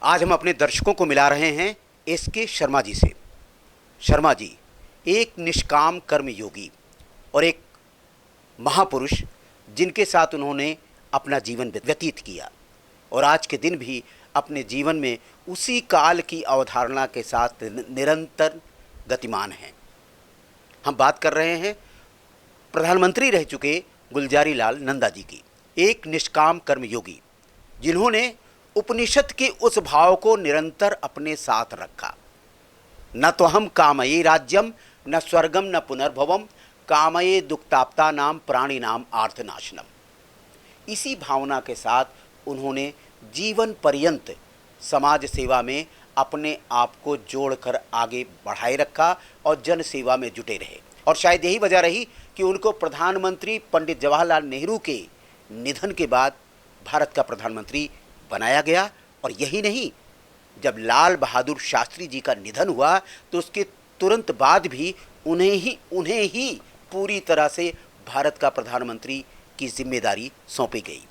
आज हम अपने दर्शकों को मिला रहे हैं एस.के. शर्मा जी से। शर्मा जी एक निष्काम कर्म योगी और एक महापुरुष जिनके साथ उन्होंने अपना जीवन व्यतीत किया और आज के दिन भी अपने जीवन में उसी काल की अवधारणा के साथ निरंतर गतिमान हैं। हम बात कर रहे हैं प्रधानमंत्री रह चुके गुलजारी लाल नंदा जी की, एक निष्काम कर्म योगी जिन्होंने उपनिषद के उस भाव को निरंतर अपने साथ रखा। न तो हम कामये राज्यम न स्वर्गम न पुनर्भवम कामये दुक्ताप्ता नाम प्राणी नाम आर्थनाशनम। इसी भावना के साथ उन्होंने जीवन पर्यंत समाज सेवा में अपने आप को जोड़कर आगे बढ़ाए रखा और जन सेवा में जुटे रहे। और शायद यही वजह रही कि उनको प्रधानमंत्री पंडित जवाहरलाल नेहरू के निधन के बाद भारत का प्रधानमंत्री बनाया गया। और यही नहीं, जब लाल बहादुर शास्त्री जी का निधन हुआ तो उसके तुरंत बाद भी उन्हें ही पूरी तरह से भारत का प्रधानमंत्री की जिम्मेदारी सौंपी गई।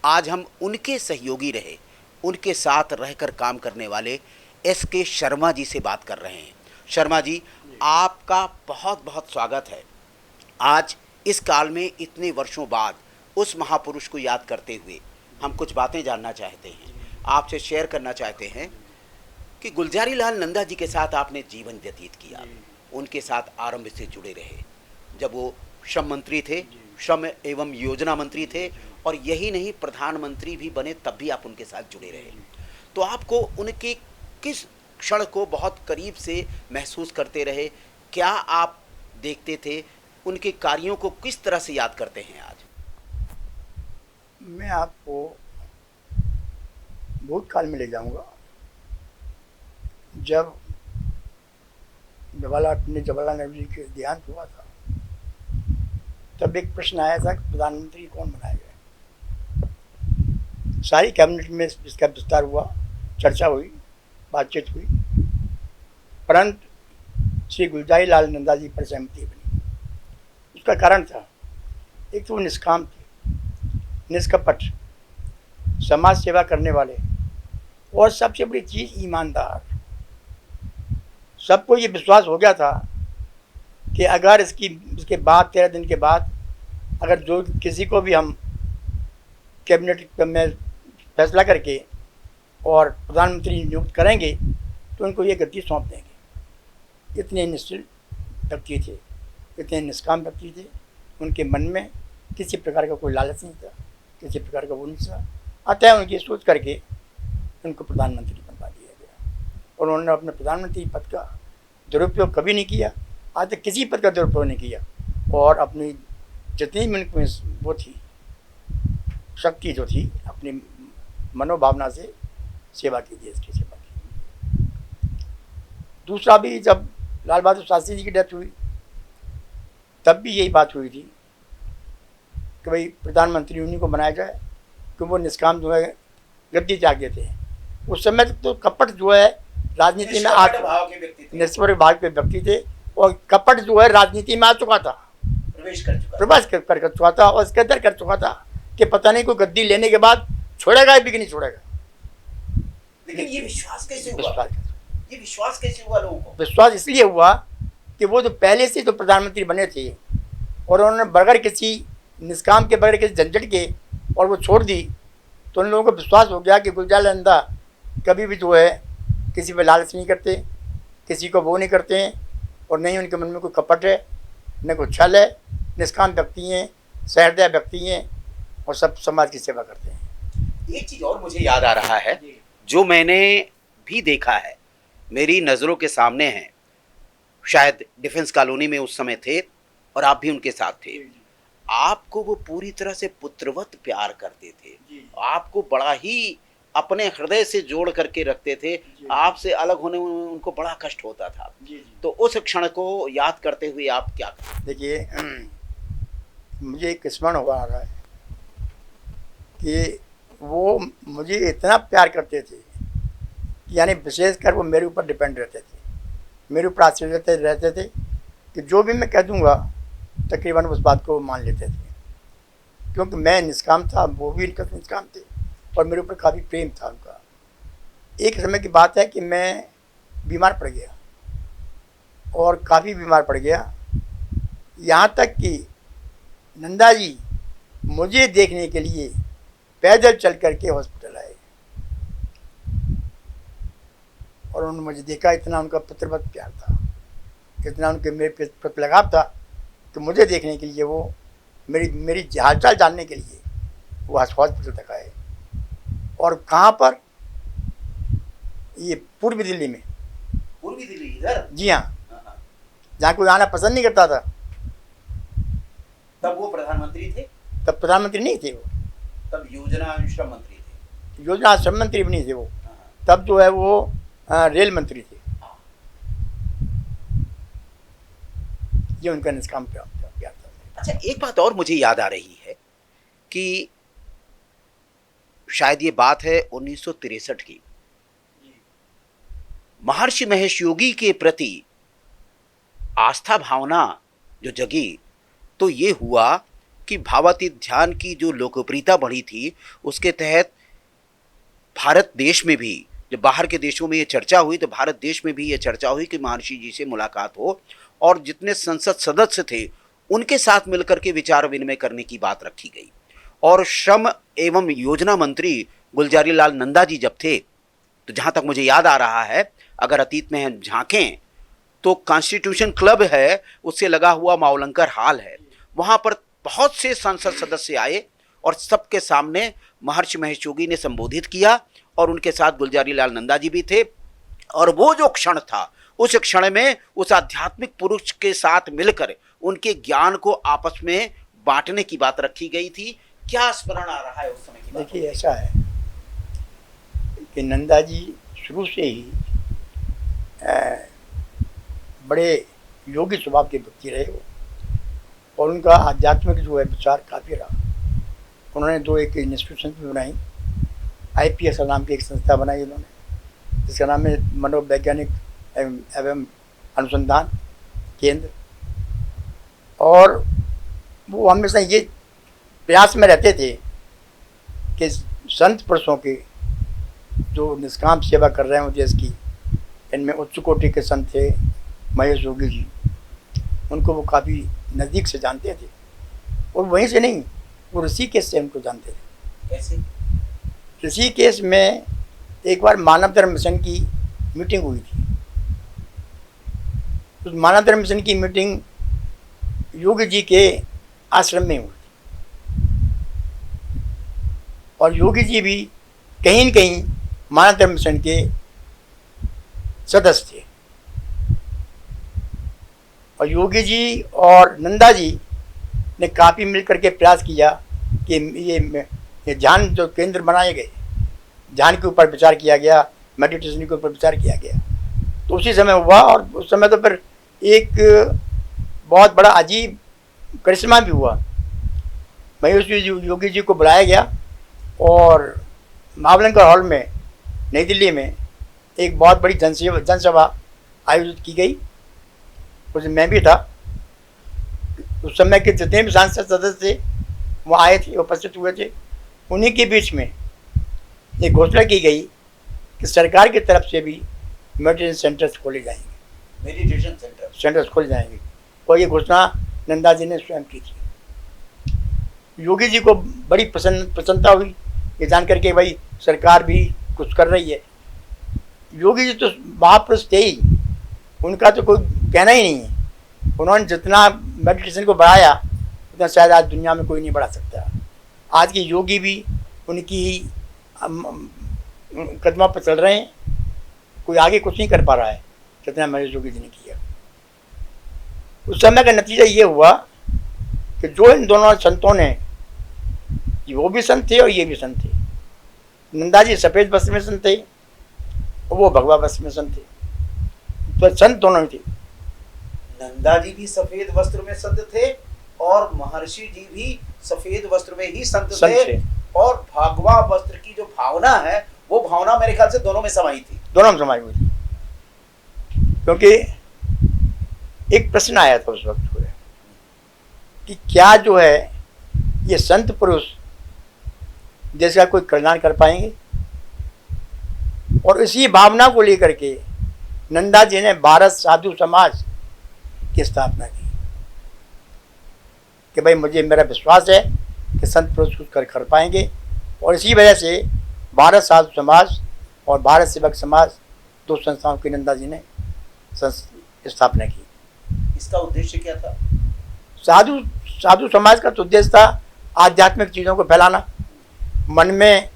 आज हम उनके सहयोगी रहे, उनके साथ रहकर काम करने वाले एस.के. शर्मा जी से बात कर रहे हैं। शर्मा जी, आपका बहुत बहुत स्वागत है। आज इस काल में इतने वर्षों बाद उस महापुरुष को याद करते हुए हम कुछ बातें जानना चाहते हैं, आपसे शेयर करना चाहते हैं कि गुलजारी लाल नंदा जी के साथ आपने जीवन व्यतीत किया, उनके साथ आरंभ से जुड़े रहे। जब वो श्रम मंत्री थे, श्रम एवं योजना मंत्री थे और यही नहीं प्रधानमंत्री भी बने, तब भी आप उनके साथ जुड़े रहे। तो आपको उनके किस क्षण को बहुत करीब से महसूस करते रहे? क्या आप देखते थे? उनके कार्यों को किस तरह से याद करते हैं आज? मैं आपको भूतकाल में ले जाऊंगा। जब जवाहरलाल नेहरू जी के देहांत हुआ था तब एक प्रश्न आया था कि प्रधानमंत्री कौन बनाया जाए। सारी कैबिनेट में इसका विस्तार हुआ, चर्चा हुई, बातचीत हुई, परंतु श्री गुलजारी लाल नंदा जी पर सहमति बनी। उसका कारण था, एक तो वो निष्काम थे, निष्कपट, समाज सेवा करने वाले और सबसे बड़ी चीज़ ईमानदार। सबको ये विश्वास हो गया था कि अगर इसके बाद 13 दिन के बाद अगर जो किसी को भी हम कैबिनेट में फैसला करके और प्रधानमंत्री नियुक्त करेंगे तो उनको ये गद्दी सौंप देंगे। इतने निश्चिल व्यक्ति थे, इतने निष्काम व्यक्ति थे। उनके मन में किसी प्रकार का कोई लालच नहीं था, किसी प्रकार का वो नहीं था। अतः उनकी सोच करके उनको प्रधानमंत्री बनवा दिया गया और उन्होंने अपने प्रधानमंत्री पद का दुरुपयोग कभी नहीं किया, आज तक किसी पद का दुरुपयोग नहीं किया और अपनी जितनी भी उनमें वो थी शक्ति जो थी, अपनी मनोभावना से सेवा की, देश की सेवा की। दूसरा भी, जब लाल बहादुर शास्त्री जी की डेथ हुई तब भी यही बात हुई थी कि भाई प्रधानमंत्री उन्हीं को बनाया जाए, कि वो निष्काम जो है गद्दी त्याग थे। उस समय तो कपट जो है राजनीति में निष्पक्ष भाव के व्यक्ति थे और कपट जो है राजनीति में आ चुका था, प्रवेश कर चुका था और इसके अंदर कर चुका था कि पता नहीं कोई गद्दी लेने के बाद छोड़ेगा भी कि नहीं छोड़ेगा। लेकिन ये विश्वास कैसे हुआ? ये विश्वास कैसे हुआ लोगों को? विश्वास इसलिए हुआ कि वो जो पहले से तो प्रधानमंत्री बने थे और उन्होंने बगैर किसी निष्काम के, बगैर किसी झंझट के और वो छोड़ दी, तो उन लोगों को विश्वास हो गया कि गुलजारी लाल नंदा कभी भी जो है किसी पे लालच नहीं करते, किसी को वो नहीं करते हैं और नहीं उनके मन में कोई कपट है, न कोई छल है, निष्काम व्यक्ति हैं, सहृदय व्यक्ति हैं और सब समाज की सेवा करते हैं। एक चीज़ और मुझे याद आ रहा है जो मैंने भी देखा है, मेरी नज़रों के सामने है। शायद डिफेंस कॉलोनी में उस समय थे और आप भी उनके साथ थे। आपको वो पूरी तरह से पुत्रवत प्यार करते थे, आपको बड़ा ही अपने हृदय से जोड़ करके रखते थे। आपसे अलग होने में उनको बड़ा कष्ट होता था। तो उस क्षण को याद करते हुए आप क्या करते? देखिए, मुझे एक स्मरण हो रहा है कि वो मुझे इतना प्यार करते थे, यानी विशेषकर वो मेरे ऊपर डिपेंड रहते थे, मेरे ऊपर आश्रित रहते थे कि जो भी मैं कह दूँगा तकरीबन उस बात को मान लेते थे, क्योंकि मैं निष्काम था, वो भी निष्काम थे और मेरे ऊपर काफ़ी प्रेम था उनका। एक समय की बात है कि मैं बीमार पड़ गया और काफ़ी बीमार पड़ गया, यहाँ तक कि नंदा जी मुझे देखने के लिए पैदल चल करके हॉस्पिटल आए और उन्होंने मुझे देखा। इतना उनका पितृवत प्यार था, इतना उनके मेरे प्रति लगाव था कि मुझे देखने के लिए वो मेरी हालचाल जानने के लिए वो हॉस्पिटल तक आए। और कहाँ पर? ये पूर्वी दिल्ली में। पूर्वी दिल्ली इधर? जी हाँ, जहाँ कोई आना पसंद नहीं करता था। तब वो प्रधानमंत्री थे? तब प्रधानमंत्री नहीं थे वो, तब योजना श्रम मंत्री थे। योजना श्रम मंत्री भी नहीं थे वो, तब जो है वो रेल मंत्री थे। ये उनका निष्काम प्यार था। अच्छा, एक बात और मुझे याद आ रही है कि शायद ये बात है 1963 की, महर्षि महेश योगी के प्रति आस्था भावना जो जगी, तो ये हुआ कि भावातीत ध्यान की जो लोकप्रियता बढ़ी थी, उसके तहत भारत देश में भी, जब बाहर के देशों में ये चर्चा हुई तो भारत देश में भी ये चर्चा हुई कि महर्षि जी से मुलाकात हो और जितने संसद सदस्य थे उनके साथ मिलकर के विचार विनिमय करने की बात रखी गई। और श्रम एवं योजना मंत्री गुलजारी लाल नंदा जी जब थे, तो जहाँ तक मुझे याद आ रहा है, अगर अतीत में हम झांकें तो कॉन्स्टिट्यूशन क्लब है, उससे लगा हुआ मावलंकर हाल है, वहाँ पर बहुत से संसद सदस्य आए और सबके सामने महर्षि महेश योगी ने संबोधित किया और उनके साथ गुलजारी लाल नंदा जी भी थे। और वो जो क्षण था, उस क्षण में उस आध्यात्मिक पुरुष के साथ मिलकर उनके ज्ञान को आपस में बांटने की बात रखी गई थी। क्या स्मरण आ रहा है उस समय की बात? देखिए, ऐसा है कि नंदा जी शुरू से ही बड़े योगी स्वभाव के व्यक्ति रहे वो, और उनका आध्यात्मिक जो है विचार काफ़ी रहा। उन्होंने दो एक इंस्टीट्यूशन भी बनाई, IPS नाम की एक संस्था बनाई उन्होंने, जिसका नाम है मनोवैज्ञानिक एवं अनुसंधान केंद्र। और वो हमेशा ये प्रयास में रहते थे कि संत पुरुषों के जो निष्काम सेवा कर रहे हैं देश की, इनमें उच्च कोटि के संत थे महेश योगी जी, उनको वो काफ़ी नज़दीक से जानते थे। और वहीं से नहीं, वो ऋषिकेश से उनको जानते थे। कैसे? ऋषिकेश में एक बार मानव धर्म मिशन की मीटिंग हुई थी। उस मानव धर्म मिशन की मीटिंग योगी जी के आश्रम में हुई थी, और योगी जी भी कहीं न कहीं मानव धर्म मिशन के सदस्य थे। और योगी जी और नंदा जी ने काफ़ी मिलकर के प्रयास किया कि ये ध्यान जो केंद्र बनाए गए, ध्यान के ऊपर विचार किया गया, मेडिटेशन के ऊपर विचार किया गया। तो उसी समय हुआ, और उस समय तो फिर एक बहुत बड़ा अजीब करिश्मा भी हुआ। महेश योगी जी को बुलाया गया और मावलंकर हॉल में नई दिल्ली में एक बहुत बड़ी जनसभा आयोजित की गई। उसमें मैं भी था। उस समय के जितने भी सांसद सदस्य थे वो आए थे, उपस्थित हुए थे। उन्हीं के बीच में एक घोषणा की गई कि सरकार की तरफ से भी मेडिटेशन सेंटर्स खोले जाएंगे, मेडिटेशन सेंटर्स खोले जाएंगे। और ये घोषणा नंदा जी ने स्वयं की थी। योगी जी को बड़ी प्रसन्नता हुई ये जान करके भाई सरकार भी कुछ कर रही है। योगी जी तो महापुरुष थे ही, उनका तो कोई कहना ही नहीं है। उन्होंने जितना मेडिटेशन को बढ़ाया उतना शायद आज दुनिया में कोई नहीं बढ़ा सकता। आज के योगी भी उनकी ही कदमों पर चल रहे हैं, कोई आगे कुछ नहीं कर पा रहा है जितना महेश योगी जी ने किया। उस समय का नतीजा ये हुआ कि जो इन दोनों संतों ने, वो भी संत थे और ये भी संत थे। नंदा जी सफ़ेद वस्त्र में संत थे और वो भगवा वस्त्र में संत थे, तो संत दोनों ही थे। नंदा जी भी सफेद वस्त्र में संत थे और महर्षि जी भी सफेद वस्त्र में ही संत थे। और भगवा वस्त्र की जो भावना है, वो भावना मेरे ख्याल से दोनों में समाई थी। दोनों में समाई हुई थी, क्योंकि एक प्रश्न आया था उस वक्त को कि क्या जो है ये संत पुरुष देश का कोई कल्याण कर पाएंगे। और इसी भावना को लेकर के नंदा जी ने भारत साधु समाज की स्थापना की कि भाई मुझे मेरा विश्वास है कि संत पुरुष कुछ कर पाएंगे। और इसी वजह से भारत साधु समाज और भारत सेवक समाज, दो संस्थाओं की नंदा जी ने स्थापना की। इसका उद्देश्य क्या था? साधु समाज का तो उद्देश्य था आध्यात्मिक चीज़ों को फैलाना, मन में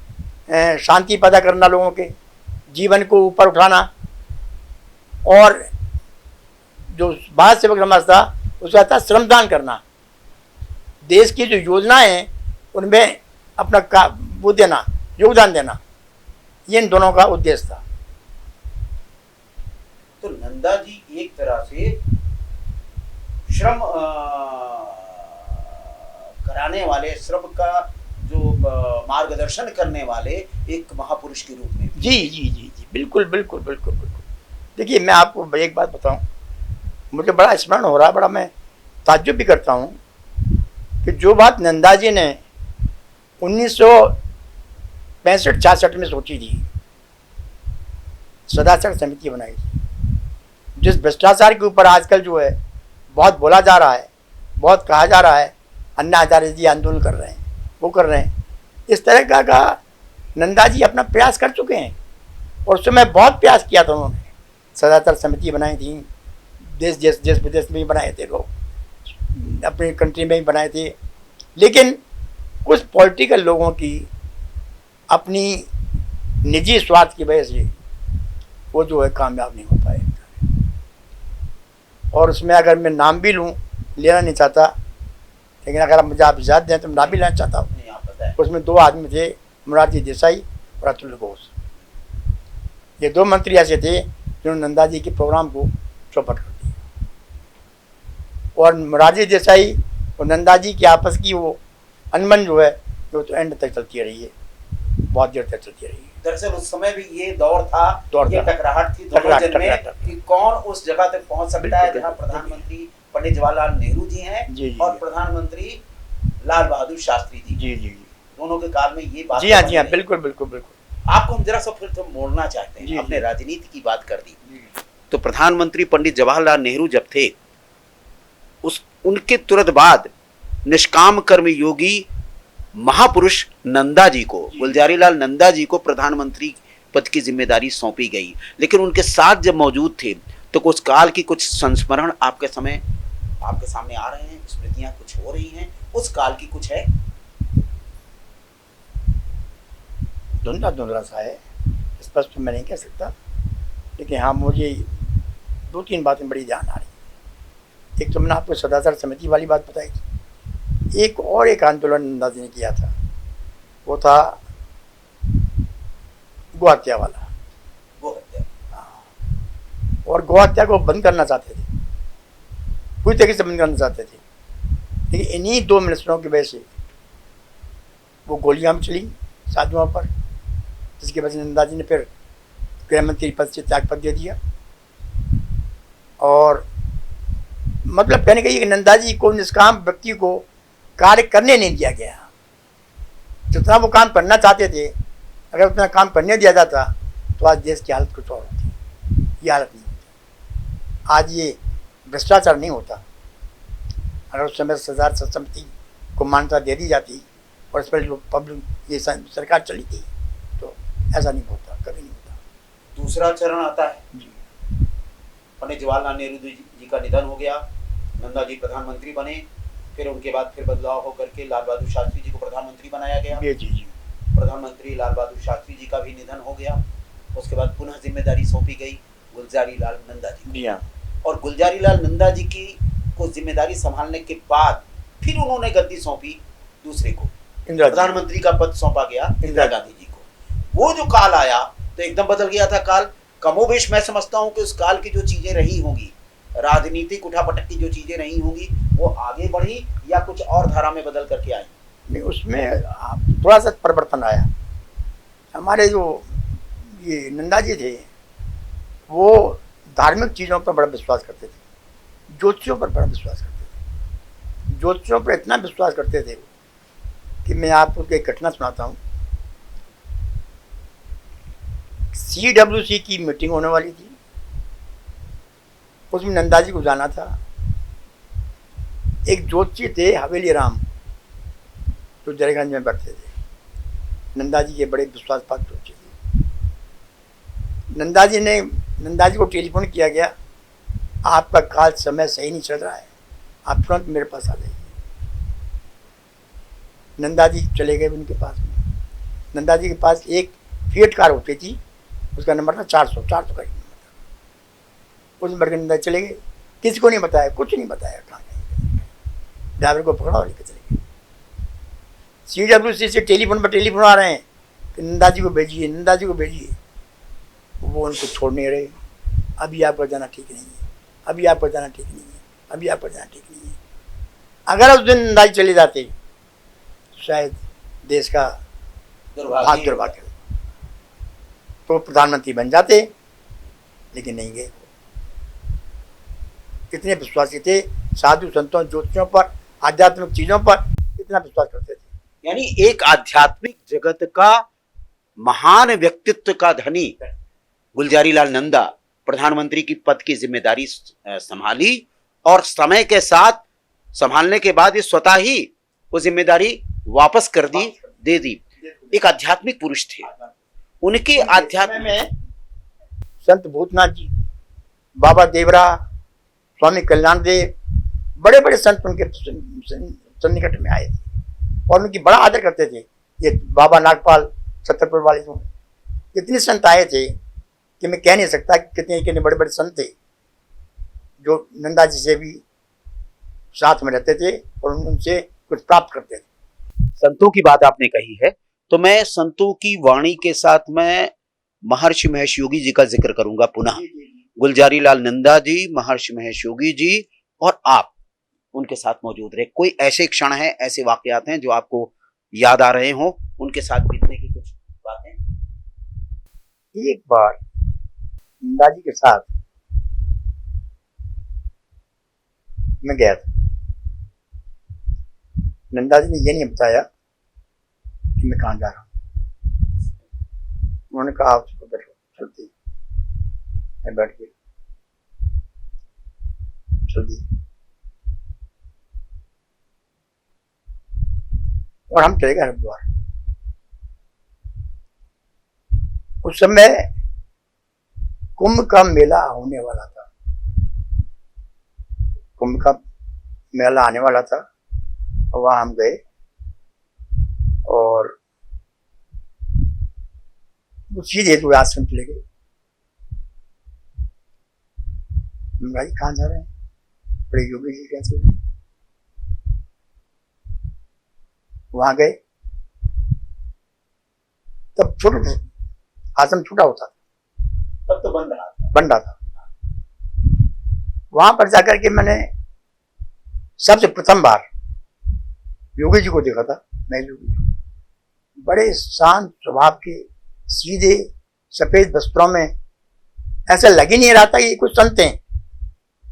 शांति पैदा करना, लोगों के जीवन को ऊपर उठाना। और जो भारत सेवक समाज था उसका था श्रमदान करना, देश की जो योजनाएं हैं उनमें अपना वो देना, योगदान देना। ये इन दोनों का उद्देश्य था। तो नंदा जी एक तरह से श्रम कराने वाले, श्रम का जो मार्गदर्शन करने वाले एक महापुरुष के रूप में। जी जी जी जी, बिल्कुल बिल्कुल बिल्कुल बिल्कुल। देखिए मैं आपको एक बात बताऊं, मुझे बड़ा स्मरण हो रहा है, बड़ा मैं ताज्जुब भी करता हूं कि जो बात नंदा जी ने 1965-66 में सोची थी, सदाचार समिति बनाई थी, जिस भ्रष्टाचार के ऊपर आजकल जो है बहुत बोला जा रहा है, बहुत कहा जा रहा है, अन्ना हजारे जी आंदोलन कर रहे हैं, वो कर रहे हैं, इस तरह का नंदा जी अपना प्रयास कर चुके हैं। और उस समय बहुत प्रयास किया था उन्होंने, सदाचार समिति बनाई थी, देश विदेश में भी बनाए थे लोग, अपनी कंट्री में भी बनाए थे। लेकिन कुछ पॉलिटिकल लोगों की अपनी निजी स्वार्थ की वजह से वो जो है कामयाब नहीं हो पाए। और उसमें अगर मैं नाम भी लूँ, लेना नहीं चाहता, लेकिन अगर मुझे आप इजाज़त दें तो मैं नाम भी लेना चाहता हूँ। उसमें 2 आदमी थे, मोरारजी देसाई और अतुल घोष। ये 2 मंत्री ऐसे थे जिन्होंने नंदा जी के प्रोग्राम को चौपट कर दिया। और मोरारजी देसाई और नंदा जी की आपस की वो अनबन जो है वो तो एंड तक चलती रही है, बहुत देर तक चलती रही है। दरअसल उस समय भी ये दौर था, ये टकराहट थी दोनों जन में कि कौन उस जगह तक पहुंच सकता है जहां प्रधानमंत्री पंडित जवाहरलाल नेहरू जी हैं और प्रधानमंत्री लाल बहादुर शास्त्री जी। जी जी, दोनों के काल में ये बात। जी हाँ जी हाँ, बिल्कुल बिल्कुल बिल्कुल। आपको हम जरा सा फिर तो मोड़ना चाहते हैं, अपने राजनीति की बात कर दी। तो प्रधानमंत्री पंडित जवाहरलाल नेहरू जब थे, उनके तुरंत बाद निष्काम कर्म योगी महापुरुष नंदा जी को, गुलजारी लाल नंदा जी को प्रधानमंत्री पद की जिम्मेदारी सौंपी गई। लेकिन उनके साथ जब मौजूद थे तो उस काल की कुछ संस्मरण आपके सामने आ रहे हैं, स्मृतियां कुछ हो रही हैं, उस काल की कुछ है? धुंधला सा है, स्पष्ट मैं नहीं कह सकता, लेकिन हाँ मुझे 2-3 बातें बड़ी ध्यान आ रही। एक तो मैंने आपको सदाचार समिति वाली बात बताई थी, एक आंदोलन नंदा जी ने किया था, वो था गौ हत्या वाला। और गौ हत्या को बंद करना चाहते थे, पूरी तरीके से बंद करना चाहते थे, लेकिन इन्हीं 2 मिनिस्टरों की वजह से वो गोलियां भी चली साधुओं पर, जिसकी वजह से नंदा जी ने फिर गृह मंत्री पद से त्यागपत्र दे दिया। और मतलब कहने का ये कि नंदा जी को, निष्काम व्यक्ति को कार्य करने नहीं दिया गया। जितना वो काम करना चाहते थे, अगर उतना काम करने दिया जाता तो आज देश की हालत कुछ और होती। ये हालत नहीं होती आज, ये भ्रष्टाचार नहीं होता। अगर उस समय सदाचार समिति को मान्यता दे दी जाती और इस पर जो पब्लिक ये सरकार चली थी तो ऐसा नहीं होता, कभी नहीं होता। दूसरा चरण आता है, पंडित जवाहरलाल नेहरू जी का निधन हो गया, नंदा जी प्रधानमंत्री बने, फिर उनके बाद फिर बदलाव होकर के लाल बहादुर शास्त्री जी को प्रधानमंत्री बनाया गया। जी। प्रधानमंत्री लाल बहादुर शास्त्री जी का भी निधन हो गया। उसके बाद पुनः जिम्मेदारी सौंपी गई गुलजारी लाल नंदा जी को। और गुलजारी लाल नंदा जी की को जिम्मेदारी संभालने के बाद फिर उन्होंने गद्दी सौंपी दूसरे को, प्रधानमंत्री का पद सौंपा गया इंदिरा गांधी जी को। वो जो काल आया तो एकदम बदल गया था काल। कमोबेश मैं समझता हूँ कि उस काल की जो चीजें रही होंगी, राजनीतिक उठापटक की जो चीजें रही होंगी, वो आगे बढ़ी या कुछ और धारा में बदल करके आई? नहीं, उसमें थोड़ा सा परिवर्तन आया। हमारे जो ये नंदा जी थे वो धार्मिक चीज़ों पर बड़ा विश्वास करते थे, ज्योतिषियों पर बड़ा विश्वास करते थे। ज्योतिषियों पर इतना विश्वास करते थे कि मैं आपको एक घटना सुनाता हूँ CWC की मीटिंग होने वाली थी, उसमें नंदा जी को जाना था। एक ज्योतिषी थे हवेली राम, जो जयगंज में बैठते थे, नंदा जी के बड़े विश्वास पात्र ज्योतिषी थे। नंदा जी को टेलीफोन किया गया, आपका काल समय सही नहीं चल रहा है, आप तुरंत मेरे पास आ जाइए। नंदा जी चले गए उनके पास में। नंदा जी के पास एक फिएट कार होती थी, उसका नंबर था 400 का नंबर था। उस नंबर के नंदा चले गए, किसी को नहीं बताया, कुछ नहीं बताया, कहाँ गए। ड्राइवर को पकड़ा और लेकर चले गए। CWC से टेलीफोन आ रहे हैं कि नंदा जी को भेजिए, नंदा जी को भेजिए। वो उनको छोड़ नहीं रहे, अभी आपका जाना ठीक नहीं है, अभी आपका जाना ठीक नहीं है, अभी आपका जाना ठीक नहीं है। अगर उस दिन नंदा जी चले जाते तो शायद देश का दुर्भाग्य तो प्रधानमंत्री बन जाते, लेकिन नहीं गए। इतने विश्वासी थे, साधु संतों ज्योतिषियों पर, आध्यात्मिक चीजों पर इतना विश्वास करते थे। यानी एक आध्यात्मिक जगत का महान व्यक्तित्व का धनी गुलजारी लाल नंदा प्रधानमंत्री की पद की जिम्मेदारी संभाली, और समय के साथ संभालने के बाद ये स्वतः ही वो जिम्मेदारी वापस दे दी। एक आध्यात्मिक पुरुष थे। उनके आध्यात्म में संत भूतनाथ जी, बाबा देवरा, स्वामी कल्याण देव, बड़े बड़े संत उनके सन्निकट में आए थे और उनकी बड़ा आदर करते थे। ये बाबा नागपाल छतरपुर वाले तो इतने संत आए थे कि मैं कह नहीं सकता कि कितने बड़े बड़े संत थे जो नंदा जी से भी साथ में रहते थे और उनसे कुछ प्राप्त करते थे। संतों की बात आपने कही है, तो मैं संतों की वाणी के साथ मैं महर्षि महेश योगी जी का जिक्र करूंगा पुनः। गुलजारी लाल नंदा जी, महर्षि महेश योगी जी और आप उनके साथ मौजूद रहे। कोई ऐसे क्षण है, ऐसे वाकयात हैं जो आपको याद आ रहे हो, उनके साथ बीतने की कुछ बातें? एक बार नंदा जी के साथ मैं गया था। नंदा जी ने ये नहीं बताया कि मैं कहाँ जा रहा हूँ। उन्होंने कहा आप उसको बैठो, चलती। मैं बैठ गया, चलती और हम चले गए हरिद्वार। उस समय कुंभ का मेला होने वाला था, कुंभ का मेला आने वाला था और वहां हम गए और सीधे तो आश्रम चले गए। भाई कहाँ जा रहे हैं? बड़े योगी जी कैसे? वहां गए तब छोटा आश्रम छोटा होता था, तब तो बन रहा था। वहां पर जाकर के मैंने सबसे प्रथम बार योगी जी को देखा था। मैं योगी जी बड़े शांत स्वभाव के, सीधे सफेद वस्त्रों में, ऐसा लग ही नहीं रहा था कि कुछ संत हैं,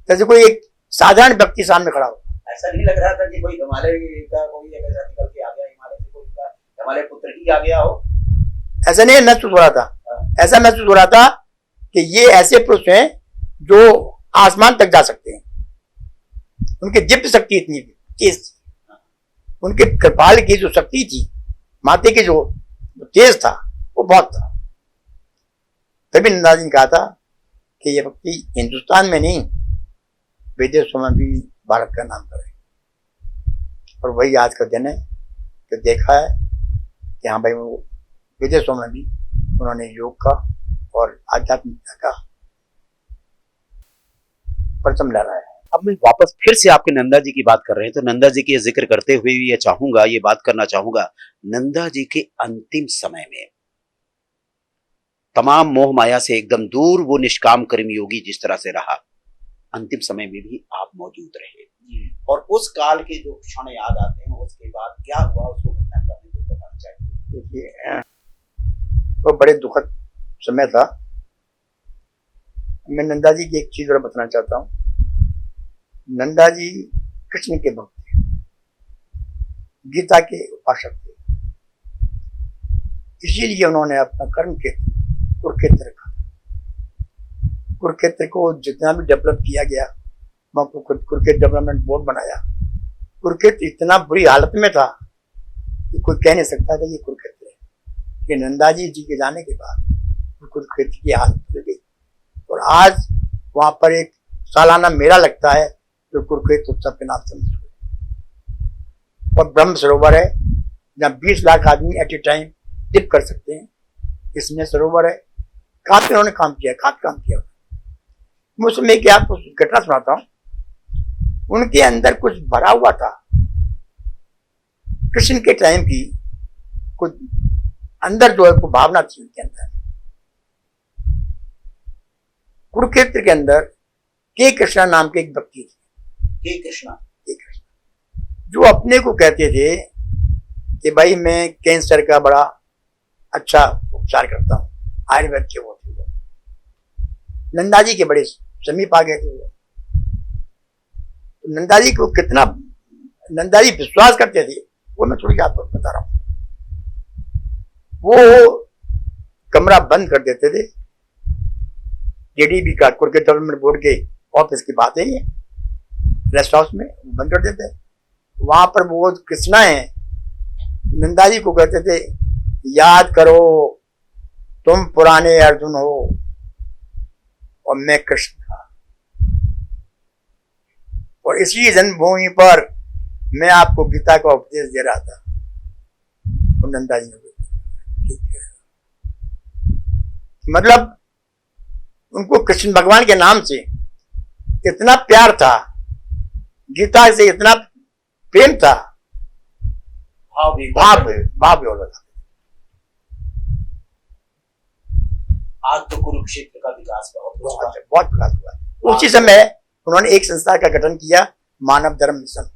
जैसे कोई एक साधारण व्यक्ति सामने खड़ा हो। ऐसा नहीं लग रहा था कि कोई हिमालय का कोई ऐसा निकल के आ गया, हिमालय से कोई हिमालय पुत्र ही आ गया हो, ऐसा नहीं महसूस हो रहा था। ऐसा महसूस हो रहा था कि ये ऐसे पुरुष हैं जो आसमान तक जा सकते हैं। उनकी दिव्य शक्ति इतनी तेज थी, उनके कृपाल की जो शक्ति थी, माते की जो तेज था, वो बहुत था। तभी नंदा जी ने कहा था कि ये व्यक्ति हिंदुस्तान में नहीं, विदेशों में भी भारत का नाम करे। और वही आज का दिन है कि देखा है कि हाँ भाई, वो विदेशों में भी उन्होंने योग का और आध्यात्मिकता का परचम लहराया है। अब मैं वापस फिर से आपके नंदा जी की बात कर रहे हैं, तो नंदा जी की जिक्र करते हुए भी ये बात करना चाहूंगा, नंदा जी के अंतिम समय में तमाम मोह माया से एकदम दूर वो निष्काम कर्मयोगी जिस तरह से रहा, अंतिम समय में भी आप मौजूद रहे, और उस काल के जो क्षण याद आते हैं, उसके बाद क्या हुआ उसको घटनाक्रम में कुछ बताना चाहिए। देखिए, वो बड़े दुखद समय था। मैं नंदा जी की एक चीज और बताना चाहता हूँ। नंदा जी कृष्ण के भक्त थे, गीता के उपासक थे। इसीलिए उन्होंने अपना कर्म क्षेत्र कुरुक्षेत्र का। कुरुक्षेत्र को जितना भी डेवलप किया गया, वहाँ कुरुक्षेत्र डेवलपमेंट बोर्ड बनाया। कुरुक्षेत्र इतना बुरी हालत में था कि कोई कह नहीं सकता था ये कुरुक्षेत्र है। कि नंदाजी जी के जाने के बाद कुरुक्षेत्र की हालत बदल गई। और आज वहाँ पर एक सालाना मेला लगता है जो कुरुक्षेत्र उत्सव के नाम से मशहूर है। और ब्रह्म सरोवर है जहाँ 20 लाख आदमी एट ए टाइम डिप कर सकते हैं। इसमें सरोवर है। काफी उन्होंने काम किया, काफी काम किया। मैं उसमें क्या आपको घटना सुनाता हूँ। उनके अंदर कुछ भरा हुआ था कृष्ण के टाइम की, कुछ अंदर जो है वो भावना थी उनके अंदर। कुरुक्षेत्र के अंदर के कृष्णा नाम के एक व्यक्ति थे। के कृष्णा जो अपने को कहते थे कि भाई मैं कैंसर का बड़ा अच्छा उपचार करता हूँ, आयुर्वेद के वो थे। वो नंदाजी के बड़े समीप आ गए थे। वो नंदाजी को कितना नंदाजी विश्वास करते थे वो मैं थोड़ी आपको बता रहा हूँ। वो कमरा बंद कर देते थे। जेडीबी का कुरुक्षेत्र डेवलपमेंट बोर्ड के ऑफिस की बात है ये, रेस्ट हाउस में बंद कर देते। वहां पर वो कृष्णा है, नंदाजी को कहते थे याद करो तुम पुराने अर्जुन हो और मैं कृष्ण था, और इसी जन्मभूमि पर मैं आपको गीता का उपदेश दे रहा था। और नंदाजी ने ठीक है, मतलब उनको कृष्ण भगवान के नाम से इतना प्यार था, गीता से इतना प्रेम था, भाव हो रहा था। आज तो कुरुक्षेत्र का विकास बहुत विकास हुआ। उसी समय उन्होंने एक संस्था का गठन किया, मानव धर्म मिशन।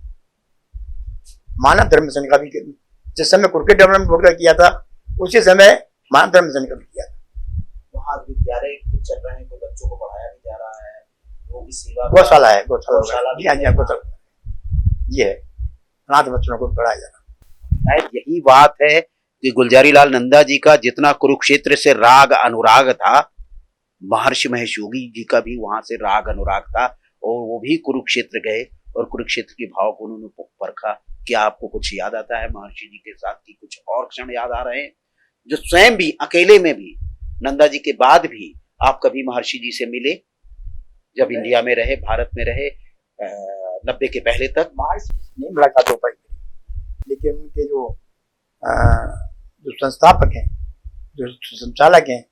मानव धर्म मिशन का भी जिस समय कुरुक्षेत्र डेवलपमेंट बोर्ड का किया था, उसी समय मानव धर्म मिशन का भी किया था। वहाँ विद्यालय कुछ चल रहे हैं, कोई बच्चों को पढ़ाया भी जा रहा है, वो भी सेवा गौशाला है, गौशाला जी हाँ जी हाँ, गौशाला ये है, अनाथ बच्चों को पढ़ाया जा रहा है। शायद यही बात है कि गुलजारी लाल नंदा जी का जितना कुरुक्षेत्र से राग अनुराग था, महर्षि महेश योगी जी का भी वहां से राग अनुराग था, और वो भी कुरुक्षेत्र गए और कुरुक्षेत्र के भाव को उन्होंने परखा। क्या आपको कुछ याद आता है महर्षि जी के साथ की कुछ और क्षण याद आ रहे हैं, जो स्वयं भी अकेले में भी नंदा जी के बाद भी आप कभी महर्षि जी से मिले, जब इंडिया में रहे, भारत में रहे 90 के पहले तक? महर्षि नहीं मुलाकात हो पाई, लेकिन उनके जो संस्थापक हैं, जो संचालक हैं,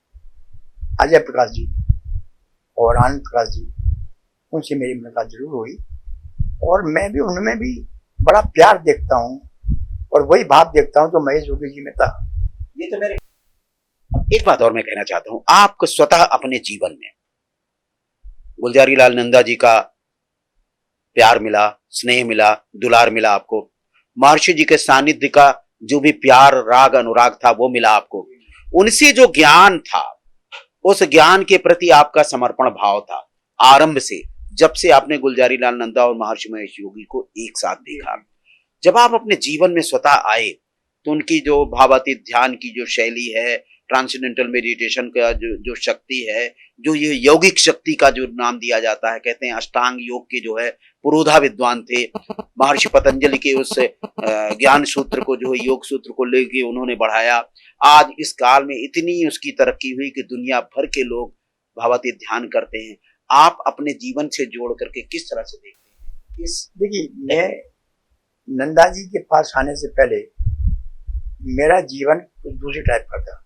अजय प्रकाश जी और आनंद प्रकाश जी, उनसे मेरी मुलाकात जरूर हुई। और मैं भी उनमें भी बड़ा प्यार देखता हूँ और वही भाव देखता हूँ जो महेश योगी जी में था। ये तो मेरे एक बात और मैं कहना चाहता हूं, आपको स्वतः अपने जीवन में गुलजारी लाल नंदा जी का प्यार मिला, स्नेह मिला, दुलार मिला आपको, महर्षि जी के सानिध्य का जो भी प्यार राग अनुराग था वो मिला आपको, उनसे जो ज्ञान था उस ज्ञान के प्रति आपका समर्पण भाव था आरंभ से, जब से आपने गुलजारी लाल नंदा और महर्षि महेश योगी को एक साथ देखा। जब आप अपने जीवन में स्वतः आए तो उनकी जो भावातीत ध्यान की जो शैली है, ट्रांसेंडेंटल मेडिटेशन का जो शक्ति है, जो ये यौगिक शक्ति का जो नाम दिया जाता है, कहते हैं अष्टांग योग के जो है पुरोधा विद्वान थे, महर्षि पतंजलि के उस ज्ञान सूत्र को जो है योग सूत्र को लेके उन्होंने बढ़ाया। आज इस काल में इतनी उसकी तरक्की हुई कि दुनिया भर के लोग भावातीत ध्यान करते हैं। आप अपने जीवन से जोड़ करके किस तरह से देखते हैं इस? देखिए, मैं नंदा जी के पास आने से पहले मेरा जीवन कुछ दूसरे टाइप का था।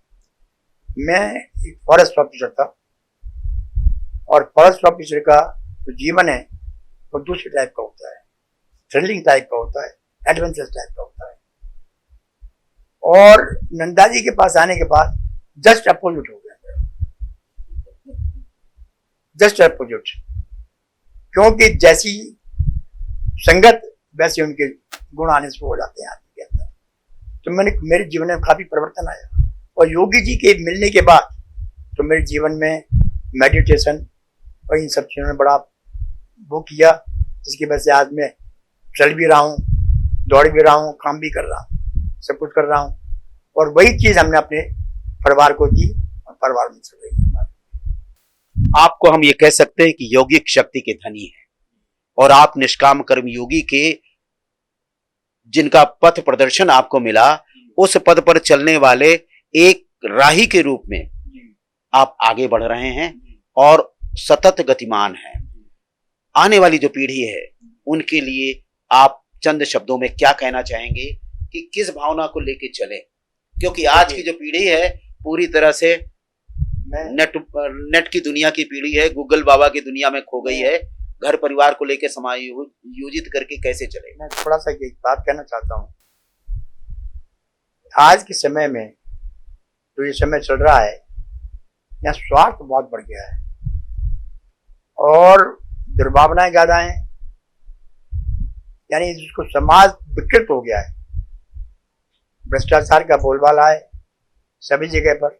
मैं एक फॉरेस्ट ऑफिसर था, और फॉरेस्ट ऑफिसर का जो जीवन है वो दूसरे टाइप का होता है, थ्रिलिंग टाइप का होता है, एडवेंचरस टाइप का होता है। और नंदा जी के पास आने के बाद जस्ट अपोजिट हो गया, जस्ट अपोजिट। क्योंकि जैसी संगत वैसे उनके गुण आने से हो जाते हैं आदमी के अंदर। तो मेरे जीवन में काफी परिवर्तन आया, और योगी जी के मिलने के बाद तो मेरे जीवन में मेडिटेशन और इन सब चीज़ों ने बड़ा वो किया, जिसकी वजह से आज मैं चल भी रहा हूँ, दौड़ भी रहा हूँ, काम भी कर रहा हूँ, सब कुछ कर रहा हूँ। और वही चीज़ हमने अपने परिवार को दी, परिवार में चल रही है हमारे। आपको हम ये कह सकते हैं कि यौगिक शक्ति के धनी है और आप निष्काम कर्म योगी के जिनका पथ प्रदर्शन आपको मिला, उस पद पर चलने वाले एक राही के रूप में आप आगे बढ़ रहे हैं और सतत गतिमान हैं। आने वाली जो पीढ़ी है उनके लिए आप चंद शब्दों में क्या कहना चाहेंगे कि किस भावना को लेके चले, क्योंकि आज की जो पीढ़ी है पूरी तरह से नेट की दुनिया की पीढ़ी है, गूगल बाबा की दुनिया में खो गई है। घर परिवार को लेकर समायोजित करके कैसे चले? मैं थोड़ा सा एक बात कहना चाहता हूँ। आज के समय में जो ये समय चल रहा है, यहाँ स्वार्थ बहुत बढ़ गया है और दुर्भावनाएं ज्यादा हैं, यानी जिसको समाज विकृत हो गया है। भ्रष्टाचार का बोलबाला है सभी जगह पर।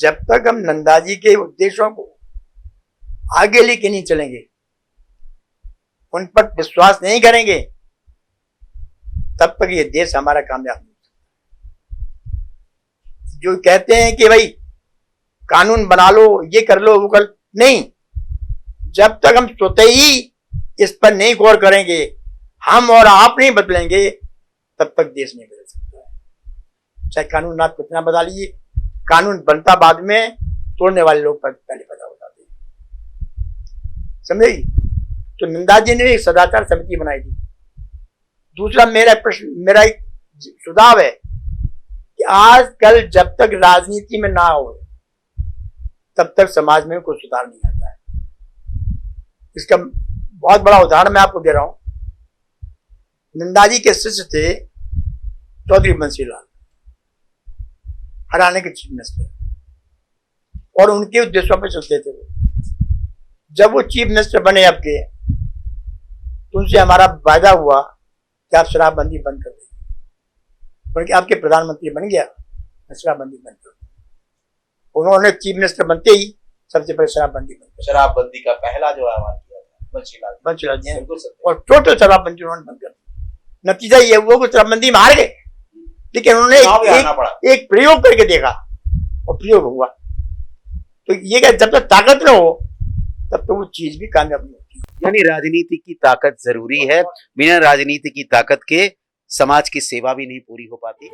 जब तक हम नंदा जी के उद्देश्यों को आगे लेके नहीं चलेंगे, उन पर विश्वास नहीं करेंगे, तब तक ये देश हमारा कामयाब नहीं हो सकता। जो कहते हैं कि भाई कानून बना लो, ये कर लो, वो कर, नहीं, जब तक हम स्वतः ही इस पर नहीं गौर करेंगे, हम और आप नहीं बदलेंगे, तब तक देश नहीं बदल सकता है। चाहे कानून आप कितना बदल लीजिए, कानून बनता बाद में, तोड़ने वाले लोग पहले पैदा हो जाते हैं, समझे? तो नंदा जी ने एक सदाचार समिति बनाई थी। दूसरा मेरा एक सुझाव है कि आजकल जब तक राजनीति में ना हो, तब तक समाज में कोई सुधार नहीं आता है। इसका बहुत बड़ा उदाहरण मैं आपको दे रहा हूं। नंदा जी के शिष्य थे चौधरी बंसीलाल, हरियाणा के चीफ मिनिस्टर, और उनके उद्देश्यों पर चलते थे वो। जब वो चीफ मिनिस्टर बने आपके, तो उनसे हमारा वायदा हुआ कि आप शराबबंदी बंद कर देंगे, क्योंकि आपके प्रधानमंत्री बन गया, शराबबंदी बंद कर दी। उन्होंने चीफ मिनिस्टर बनते ही सबसे पहले शराबबंदी बंद कर, शराबबंदी का पहला जो आह्वान किया था बंसीलाल जी, और टोटल शराबबंदी उन्होंने बंद कर दी। नतीजा ये हुआ कि शराबबंदी में हार गए, लेकिन उन्होंने एक प्रयोग करके देखा और प्रयोग हुआ। तो ये क्या, जब तक ताकत न हो तब तो वो चीज भी कामयाब नहीं होती। यानी राजनीति की ताकत जरूरी है, बिना राजनीति की ताकत के समाज की सेवा भी नहीं पूरी हो पाती।